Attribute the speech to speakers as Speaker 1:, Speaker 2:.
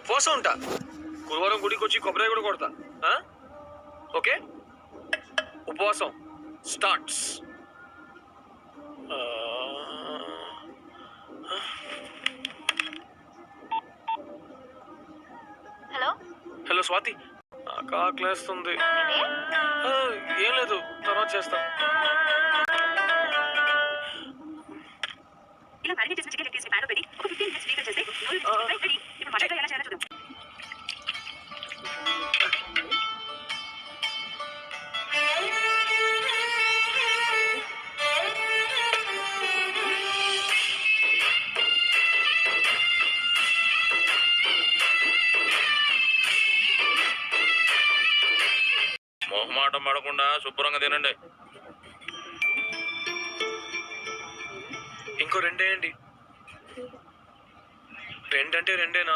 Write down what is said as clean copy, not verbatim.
Speaker 1: ఉపవాసం ఉంటా. గురువారం గుడికి వచ్చి కొబ్బరి కూడా కొడతా. ఓకే, ఉపవాసం స్టార్ట్స్.
Speaker 2: హలో
Speaker 1: హలో స్వాతి, నాకు ఆకలేస్తుంది. ఏం లేదు, తర్వాత చేస్తా.
Speaker 2: ఇలా మ్యారినేట్ చేసిన చికెన్ లెగ్ పీస్ ప్యాన్ లో పెట్టి ఒక 15 మినిట్స్ ఫ్రీజర్ చేస్తే రెడీ. ఇప్పుడు మటన్ ఎలా చేయాలో చూద్దాం.
Speaker 3: మొహమాటం పడకుండా శుభ్రంగా తినండి.
Speaker 1: ఇంకో రెండేయండి. రెండంటే రెండేనా?